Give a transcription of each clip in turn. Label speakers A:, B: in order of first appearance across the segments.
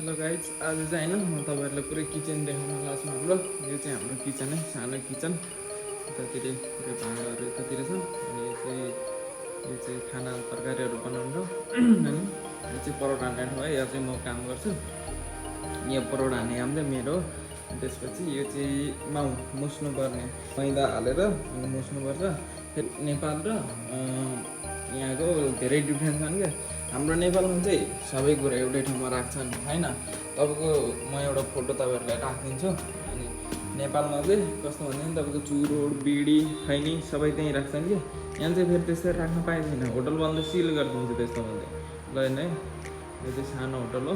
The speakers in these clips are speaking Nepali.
A: ल गाइज आज चाहिँ होइन म तपाईँहरूलाई पुरै किचन देखाउन लाग्छु हाम्रो यो चाहिँ हाम्रो किचन है सानो किचन यतातिर पुरै भाँडाहरू यतातिर छ अनि यो चाहिँ खाना तरकारीहरू बनाउनु अनि यो चाहिँ परोठा हान्ने ठाउँ है यहाँ चाहिँ म काम गर्छु यहाँ परोठा हान्ने काम चाहिँ मेरो हो त्यसपछि यो चाहिँ मुस्नुपर्ने मैदा हालेर अनि मुस्नुपर्छ फेरि नेपाल र यहाँको धेरै डिफ्रेन्स छन् क्या हाम्रो नेपालमा चाहिँ सबै कुरा एउटै ठाउँमा राख्छन् होइन तपाईँको म एउटा फोटो तपाईँहरूलाई राखिदिन्छु अनि नेपालमा चाहिँ कस्तो भन्दाखेरि तपाईँको चुरोट बिडी खैनी सबै त्यहीँ राख्छन् कि यहाँ चाहिँ फेरि त्यस्तै राख्न पाइँदैन होटल बन्द सिल गरिदिन्छ त्यस्तो भने गएन है यो चाहिँ सानो होटल हो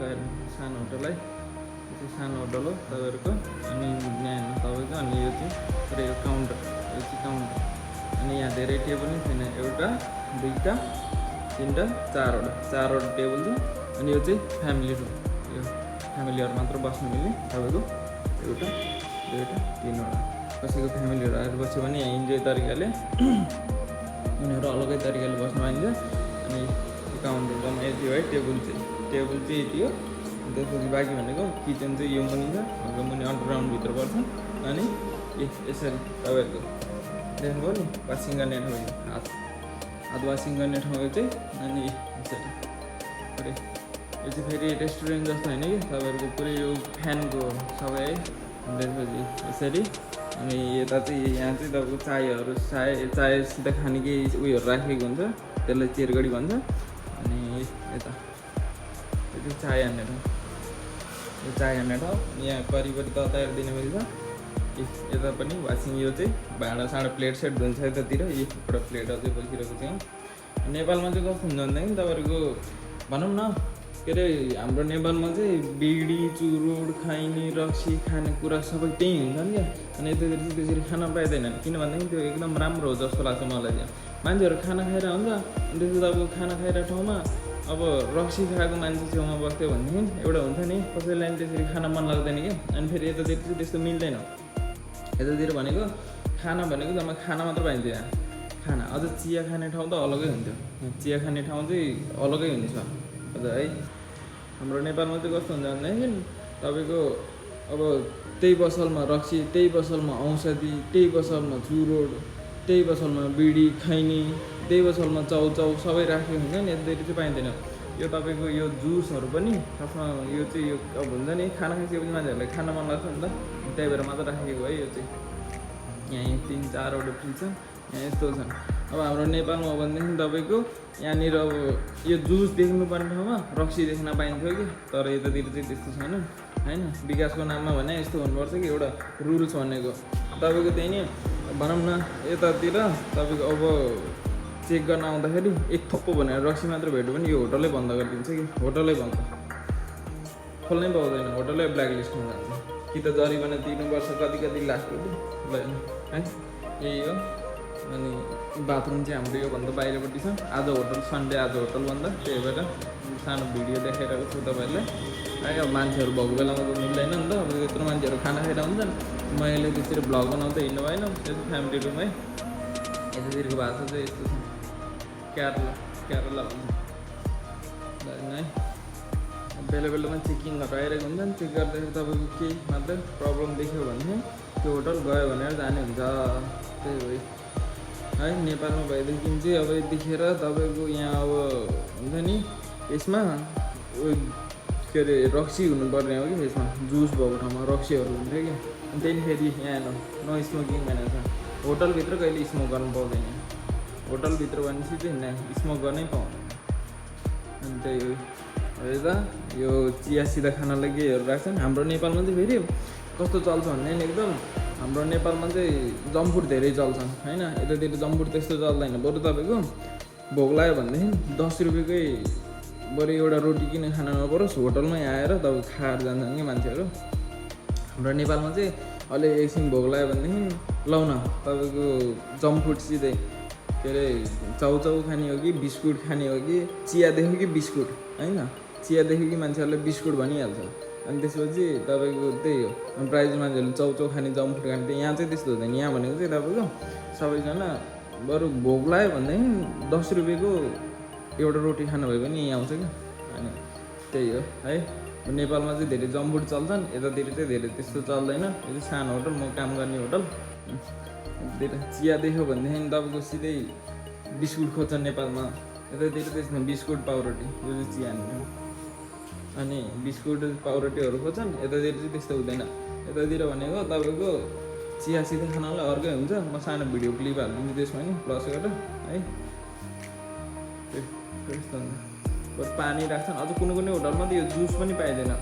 A: गएर सानो होटल है यो चाहिँ सानो होटल हो तपाईँहरूको अनि यहाँ तपाईँको अनि यो चाहिँ पुरै यो काउन्टर यो चाहिँ काउन्टर अनि यहाँ धेरै टेबल नै छैन एउटा दुईवटा तीनवटा चारवटा टेबल छ अनि यो चाहिँ फ्यामिली रुम यो फ्यामिलीहरू मात्र बस्नु मिल्ने तपाईँको एउटा दुईवटा तिनवटा कसैको फ्यामिलीहरू आएर बस्यो भने यहाँ इन्जोय तरिकाले उनीहरू अलग्गै तरिकाले बस्नु पाइन्छ अनि त्यो काउन्टरमा यति हो है टेबल चाहिँ यति हो त्यसपछि बाँकी भनेको किचन चाहिँ यो मुनि छ हाम्रो मुनि अन्डरग्राउन्डभित्र पर्छ अनि यसरी तपाईँहरूको देख्नुभयो नि वासिङ गर्ने ठाउँ हात वासिङ गर्ने ठाउँ चाहिँ अनि यसरी पुरै यो चाहिँ फेरि रेस्टुरेन्ट जस्तो होइन कि तपाईँहरूको पुरै यो फ्यानको सबै है त्यसपछि यसरी अनि यता चाहिँ यहाँ चाहिँ तपाईँको चायसित खाने केही उयोहरू राखेको हुन्छ त्यसलाई चेरगडी भन्छ अनि यता यो चाहिँ चाय हान्ने ठाउँ यो चाय हान्ने ठाउँ यहाँ करिबरी तताएर दिने मिल्छ यता पनि वासिङ यो चाहिँ भाँडासाँडा प्लेट सेट धुन्छ यतातिर एउटा प्लेट अझै बसिरहेको चाहिँ नेपालमा चाहिँ कस्तो हुन्छ भन्दाखेरि तपाईँहरूको भनौँ न के अरे हाम्रो नेपालमा चाहिँ बिडी चुरोट खैनी रक्सी खाने कुरा सबै त्यहीँ हुन्छन् क्या अनि यतातिर चाहिँ त्यसरी खान पाइँदैन किन भन्दाखेरि त्यो एकदम राम्रो हो जस्तो लाग्छ मलाई चाहिँ मान्छेहरू खाना खाएर हुन्छ अनि त्यसपछि तपाईँको खाना खाइरहेको ठाउँमा अब रक्सी खाएको मान्छे छेउमा बस्थ्यो भनेदेखि एउटा हुन्छ नि कसैलाई पनि त्यसरी खान मन लाग्दैन कि अनि फेरि यतातिर चाहिँ त्यस्तो मिल्दैन यतातिर भनेको खाना भनेको जम्मा खाना मात्र पाइन्थ्यो यहाँ खाना अझ चिया खाने ठाउँ त अलग्गै हुन्थ्यो चिया खाने ठाउँ चाहिँ अलग्गै हुनेछ अझ है हाम्रो नेपालमा चाहिँ कस्तो हुन्छ भन्दाखेरि तपाईँको अब त्यही पसलमा रक्सी त्यही पसलमा औषधि त्यही पसलमा चुरोट त्यही पसलमा बिडी खैनी त्यही पसलमा चाउचाउ सबै राखेको हुन्छ नि यतातिर चाहिँ पाइँदैन यो तपाईँको यो जुसहरू पनि खासमा यो चाहिँ यो अब हुन्छ नि खाना खाइसकेपछि मान्छेहरूलाई खाना मन लाग्छ नि त त्यही भएर मात्र राखेको है यो चाहिँ यहाँ 3-4वटा फ्रिज छ यहाँ यस्तो छन् अब हाम्रो नेपालमा हो भनेदेखि तपाईँको यहाँनिर अब यो जुस देख्नुपर्ने ठाउँमा रक्सी देख्न पाइन्थ्यो कि तर यतातिर चाहिँ त्यस्तो छैन होइन विकासको नाममा भने यस्तो हुनुपर्छ कि एउटा रुल्स भनेको तपाईँको त्यही नि भनौँ न यतातिर तपाईँको अब चेक गर्न आउँदाखेरि एक थप्पो भनेर रक्सी मात्र भेट्यो भने यो होटलै बन्द गरिदिन्छ कि होटलै बन्द खोल्नै पाउँदैन होटलै ब्ल्याक लिस्टमा जान्छ कि त जरिवाना तिर्नुपर्छ कति लाख रुपियाँ है यही हो अनि बाथरुम चाहिँ हाम्रो योभन्दा बाहिरपट्टि छ आज होटल सन्डे आज होटल बन्द त्यही भएर सानो भिडियो देखाइरहेको छु तपाईँहरूलाई है अब मान्छेहरू भएको बेलामा त मिल्दैन नि त अब यत्रो मान्छेहरू खाना खाएर हुन्छन् मैले त्यसरी भ्लग बनाउँदै हिँड्नु भएन त्यो फ्यामिली रुम है यतातिरको भाषा चाहिँ यस्तो छ केरला भन्छ है बेला बेलामा चेकिङहरू आइरहेको हुन्छ नि चेक गर्दाखेरि तपाईँको केही मात्र प्रब्लम देख्यो भने त्यो होटल गयो भनेर जाने हुन्छ त्यही भए है नेपालमा भएदेखि चाहिँ अब यतिखेर तपाईँको यहाँ अब हुन्छ नि यसमा के अरे रक्सी हुनुपर्ने हो कि यसमा जुस भएको ठाउँमा रक्सीहरू हुन्थ्यो कि अनि त्यही फेरि यहाँ नो स्मोकिङ भनेको छ होटलभित्र कहिले स्मोक गर्नु पाउँदैन होटलभित्र भनेपछि चाहिँ स्मोक गर्नै पाउँदैन अनि त्यही हो यता यो चिया सिधा खानालाई केहीहरू राख्छन् हाम्रो नेपालमा चाहिँ फेरि कस्तो चल्छ भने एकदम हाम्रो नेपालमा चाहिँ जम्फुट धेरै चल्छन् होइन यतातिर जम्फुट त्यस्तो चल्दैन बरु तपाईँको भोक लाग्यो भनेदेखि 10 रुपियाँकै बरु एउटा रोटी किन खान नपरोस् होटलमै आएर तपाईँ खाएर जान्छन् कि मान्छेहरू हाम्रो नेपालमा चाहिँ अहिले एकछिन भोक लाग्यो भनेदेखि लौ न तपाईँको जम्फुट सिधै के अरे चाउचाउ खाने हो कि बिस्कुट खाने हो कि चियादेखि कि बिस्कुट होइन चियादेखि कि मान्छेहरूले बिस्कुट भनिहाल्छ अनि त्यसपछि तपाईँको त्यही हो प्रायः मान्छेहरूले चाउचाउ खाने जम्फुट खाने यहाँ चाहिँ त्यस्तो हुँदैन यहाँ भनेको चाहिँ तपाईँको सबैजना बरु भोक लाग्यो भनेदेखि 10 रुपियाँको एउटा रोटी खानु भयो भने यहीँ आउँछ क्या अनि त्यही हो है नेपालमा चाहिँ धेरै जम्बुट चल्छन्, यतातिर चाहिँ धेरै त्यस्तो चल्दैन। यो चाहिँ सानो होटल, म काम गर्ने होटल। चिया देख्यो भनेदेखि तपाईँको सिधै बिस्कुट खोज्छ नेपालमा, यतातिर त्यसमा बिस्कुट पाउरोटी, यो चाहिँ चिया नि। अनि बिस्कुट पाउरोटीहरू खोज्छन्, यतातिर चाहिँ त्यस्तो हुँदैन। यतातिर भनेको तपाईँको चिया सिधै खानालाई अर्कै हुन्छ। म सानो भिडियो क्लिप हालिदिन्छु त्यसमा नि प्लस गरेर है। त्यस्तो हुन्छ। पानी राख्छन्। अझ कुनै कुनै होटलमा त यो जुस पनि पाइँदैन।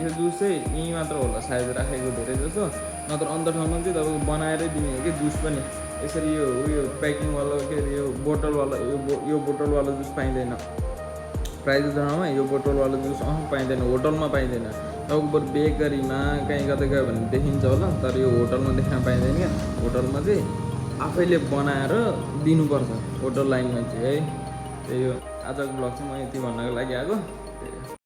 A: यो जुस चाहिँ यहीँ मात्र होला सायद राखेको धेरै जस्तो, नत्र अन्त ठाउँमा चाहिँ तपाईँको बनाएरै दिने हो कि जुस पनि। यसरी यो उयो प्याकिङवाला के अरे यो बोतलवाला यो बोतलवाला जुस पाइँदैन। प्रायः जस्तो ठाउँमा यो बोतलवाला जुस पाइँदैन, होटलमा पाइँदैन। तपाईँको बरु बेकरीमा कहीँ कतै गयो भने देखिन्छ होला, तर यो होटलमा देख्न पाइँदैन क्या। होटलमा चाहिँ आफैले बनाएर दिनुपर्छ होटल लाइनमा चाहिँ है। त्यही हो आजको ब्लग चाहिँ म यति भन्नको लागि आएको।